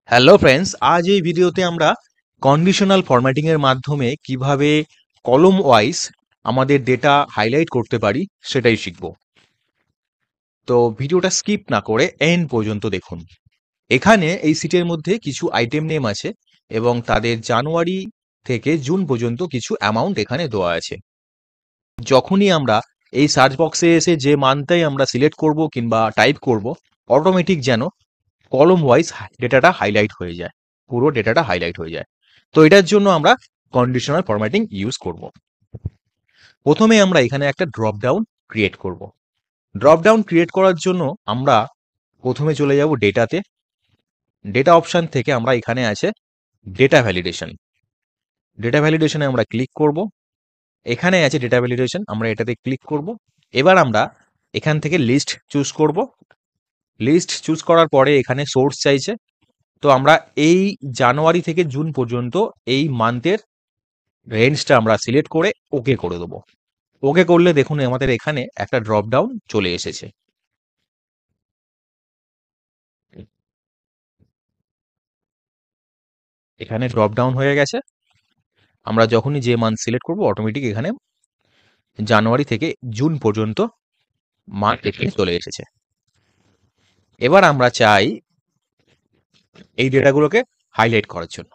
Hello friends, আজ এই ভিডিওতে আমরা কন্ডিশনাল ফরম্যাটিং এর মাধ্যমে কিভাবে কলম ওয়াইজ আমাদের ডেটা হাইলাইট করতে পারি সেটাই শিখব। তো ভিডিওটা স্কিপ না করে এন্ড পর্যন্ত দেখুন। এখানে এই সিটের মধ্যে কিছু আইটেম নেম আছে এবং তাদের জানুয়ারি থেকে জুন পর্যন্ত কিছু অ্যামাউন্ট এখানে দেওয়া আছে। যখনই আমরা এই সার্চ বক্সে এসে যে মানটাই আমরা সিলেক্ট করব কিংবা টাইপ করব, অটোমেটিক যেন কলম ওয়াইজ ডেটাটা হাইলাইট হয়ে যায়, পুরো ডেটাটা হাইলাইট হয়ে যায়। তো এটার জন্য আমরা কন্ডিশনাল ফরম্যাটিং ইউজ করব। প্রথমে আমরা এখানে একটা ড্রপ ডাউন ক্রিয়েট করব। ড্রপ ডাউন ক্রিয়েট করার জন্য আমরা প্রথমে চলে যাব ডেটাতে। ডেটা অপশন থেকে আমরা এখানে আছে ডেটা ভ্যালিডেশন। ডেটা ভ্যালিডেশনে আমরা ক্লিক করব। এখানে আছে ডেটা ভ্যালিডেশন, আমরা এটাতে ক্লিক করব। এবার আমরা এখান থেকে লিস্ট চুজ করব। লিস্ট চুজ করার পরে এখানে সোর্স চাইছে, তো আমরা এই জানুয়ারি থেকে জুন পর্যন্ত এই মান্থের রেঞ্জটা আমরা সিলেক্ট করে ওকে করে দেবো। ওকে করলে দেখুন আমাদের এখানে একটা ড্রপ ডাউন চলে এসেছে। এখানে ড্রপ ডাউন হয়ে গেছে। আমরা যখনই যে মান্থ সিলেক্ট করব অটোমেটিক এখানে জানুয়ারি থেকে জুন পর্যন্ত মান্থ এখানে চলে এসেছে। এবার আমরা চাই এই ডেটাগুলোকে হাইলাইট করার জন্য।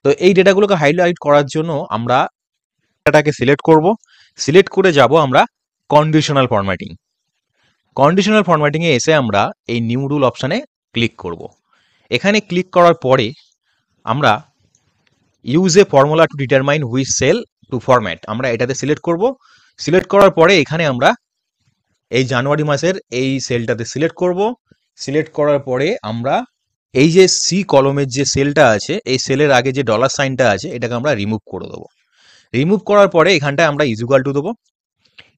তো এই ডেটাগুলোকে হাইলাইট করার জন্য আমরা ডেটাটাকে সিলেক্ট করব। সিলেক্ট করে যাব আমরা কন্ডিশনাল ফরম্যাটিং। কন্ডিশনাল ফরম্যাটিং এ এসে আমরা এই নিউ রুল অপশানে ক্লিক করব। এখানে ক্লিক করার পরে আমরা use a formula to determine which cell to format, আমরা এটাতে সিলেক্ট করব। সিলেক্ট করার পরে এখানে আমরা এই জানুয়ারি মাসের এই সেলটাতে সিলেক্ট করব। সিলেক্ট করার পরে আমরা এই যে সি কলমের যে সেলটা আছে, এই সেলের আগে যে ডলার সাইনটা আছে এটাকে আমরা রিমুভ করে দেবো। রিমুভ করার পরে এখানটায় আমরা ইজুগাল টু দেবো।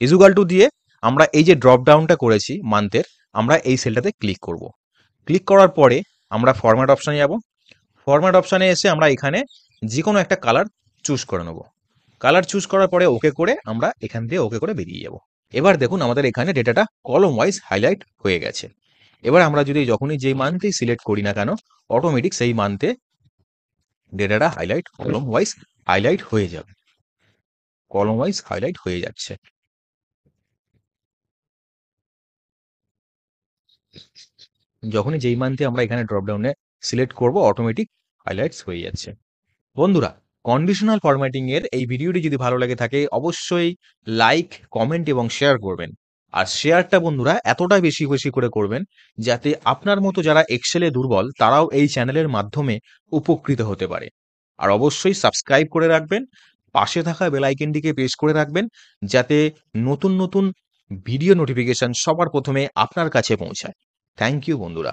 ইজুগাল টু দিয়ে আমরা এই যে ড্রপ ডাউনটা করেছি মান্থের, আমরা এই সেলটাতে ক্লিক করব। ক্লিক করার পরে আমরা ফরম্যাট অপশানে যাব। ফরম্যাট অপশানে এসে আমরা এখানে যে কোনো একটা কালার চুজ করে নেব। কালার চুজ করার পরে ওকে করে আমরা এখান দিয়ে ওকে করে বেরিয়ে যাব। এবার দেখুন আমাদের এখানে ডেটাটা কলম ওয়াইজ হাইলাইট হয়ে গেছে। এবার আমরা যদি যখনই যেই মান্থেই সিলেক্ট করি না কেন, অটোমেটিক সেই মান্থে ডেটাটা হাইলাইট কলম ওয়াইজ হাইলাইট হয়ে যাবে। কলম ওয়াইজ হাইলাইট হয়ে যাচ্ছে। যখনই যেই মান্থে আমরা এখানে ড্রপডাউনে সিলেক্ট করব অটোমেটিক হাইলাইটস হয়ে যাচ্ছে। বন্ধুরা, কন্ডিশনাল ফরম্যাটিং এর এই ভিডিওটি যদি ভালো লাগে থাকে অবশ্যই লাইক, কমেন্ট এবং শেয়ার করবেন। আর শেয়ারটা বন্ধুরা এতটা বেশি বেশি করে করবেন যাতে আপনার মতো যারা এক্সেলে দুর্বল তারাও এই চ্যানেলের মাধ্যমে উপকৃত হতে পারে। আর অবশ্যই সাবস্ক্রাইব করে রাখবেন, পাশে থাকা বেল আইকনটিকে প্রেস করে রাখবেন যাতে নতুন নতুন ভিডিও নোটিফিকেশন সবার প্রথমে আপনার কাছে পৌঁছায়। থ্যাংক ইউ বন্ধুরা।